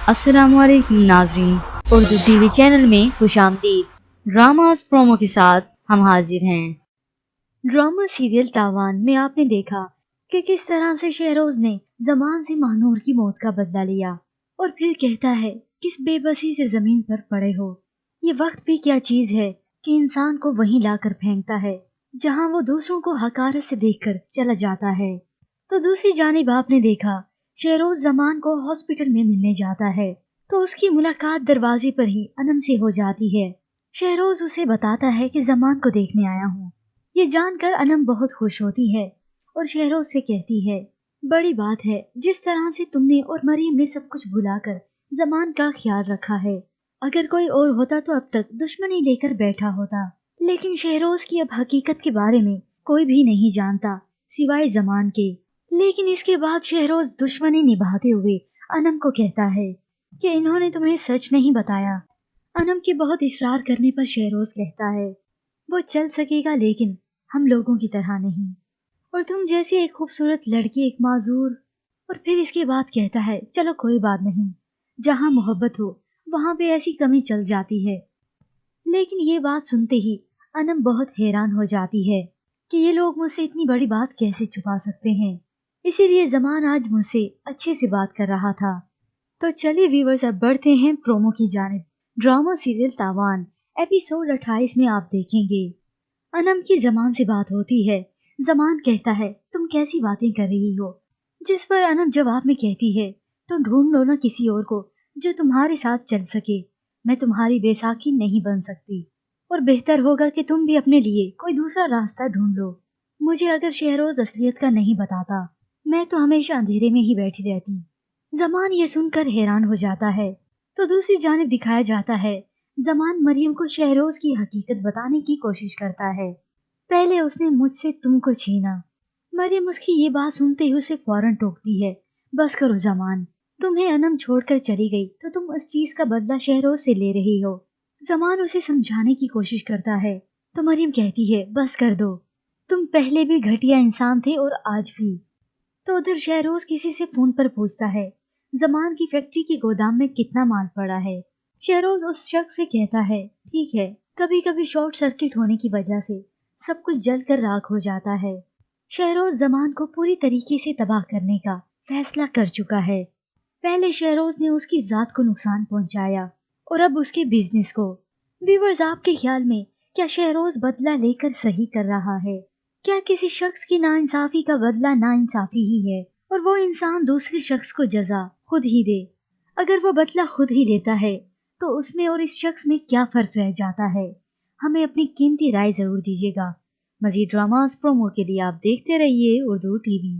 अस्सलाम वालेकुम नाजरीन, उर्दू टीवी चैनल में खुशामदीद। ड्रामास प्रोमो के साथ हम हाजिर हैं। ड्रामा सीरियल तावान में आपने देखा कि किस तरह से शहरोज ने जमान से महानूर की मौत का बदला लिया और फिर कहता है किस बेबसी से जमीन पर पड़े हो। ये वक्त भी क्या चीज है कि इंसान को वहीं लाकर फेंकता है जहां वो दूसरों को हकारत से देखकर चला जाता है। तो दूसरी जानिब आपने देखा शहरोज जमान को हॉस्पिटल में मिलने जाता है तो उसकी मुलाकात दरवाजे पर ही अनम से हो जाती है। शहरोज उसे बताता है कि जमान को देखने आया हूँ। ये जानकर अनम बहुत खुश होती है और शहरोज से कहती है बड़ी बात है जिस तरह से तुमने और मरीम ने सब कुछ भुलाकर जमान का ख्याल रखा है। अगर कोई और होता तो अब तक दुश्मनी लेकर बैठा होता, लेकिन शहरोज की अब हकीकत के बारे में कोई भी नहीं जानता सिवाय जमान के। लेकिन इसके बाद शहरोज दुश्मनी निभाते हुए अनम को कहता है कि इन्होंने तुम्हें सच नहीं बताया। अनम के बहुत इसरार करने पर शहरोज कहता है वो चल सकेगा लेकिन हम लोगों की तरह नहीं, और तुम जैसी एक खूबसूरत लड़की एक माजूर। और फिर इसके बाद कहता है चलो कोई बात नहीं, जहाँ मोहब्बत हो वहां पे ऐसी कमी चल जाती है। लेकिन ये बात सुनते ही अनम बहुत हैरान हो जाती है कि ये लोग मुझसे इतनी बड़ी बात कैसे छुपा सकते हैं। इसीलिए जमान आज मुझसे अच्छे से बात कर रहा था। तो चलिए व्यूवर्स अब बढ़ते हैं प्रोमो की जानिब। ड्रामा सीरियल तावान एपिसोड 28 में आप देखेंगे अनम की जमान से बात होती है। जमान कहता है तुम कैसी बातें कर रही हो, जिस पर अनम जवाब में कहती है तुम ढूंढ लो ना किसी और को जो तुम्हारे साथ चल सके। मैं तुम्हारी बैसाखी नहीं बन सकती और बेहतर होगा कि तुम भी अपने लिए कोई दूसरा रास्ता ढूंढ लो। मुझे अगर शहरोज असलियत का नहीं बताता मैं तो हमेशा अंधेरे में ही बैठी रहती। जमान ये सुनकर हैरान हो जाता है। तो दूसरी जानिब दिखाया जाता है जमान मरियम को शहरोज की हकीकत बताने की कोशिश करता है। पहले उसने मुझसे तुमको छीना। मरियम उसकी ये बात सुनते ही उसे फौरन टोकती है बस करो जमान, तुम्हें अनम छोड़कर चली गई तो तुम उस चीज का बदला शहरोज से ले रही हो। जमान उसे समझाने की कोशिश करता है तो मरियम कहती है बस कर दो, तुम पहले भी घटिया इंसान थे और आज भी। तो उधर शहरोज किसी से फोन पर पूछता है जमान की फैक्ट्री के गोदाम में कितना माल पड़ा है। शहरोज उस शख्स से कहता है ठीक है, कभी कभी शॉर्ट सर्किट होने की वजह से सब कुछ जलकर राख हो जाता है। शहरोज जमान को पूरी तरीके से तबाह करने का फैसला कर चुका है। पहले शहरोज ने उसकी जात को नुकसान पहुंचाया और अब उसके बिजनेस को। व्यूअर्स आपके ख्याल में क्या शहरोज बदला लेकर सही कर रहा है? क्या किसी शख्स की नाइंसाफी का बदला नाइंसाफी ही है और वो इंसान दूसरे शख्स को जजा खुद ही दे? अगर वो बदला खुद ही लेता है तो उसमें और इस शख्स में क्या फर्क रह जाता है? हमें अपनी कीमती राय जरूर दीजिएगा। मजीद ड्रामास प्रोमो के लिए आप देखते रहिए उर्दू टीवी।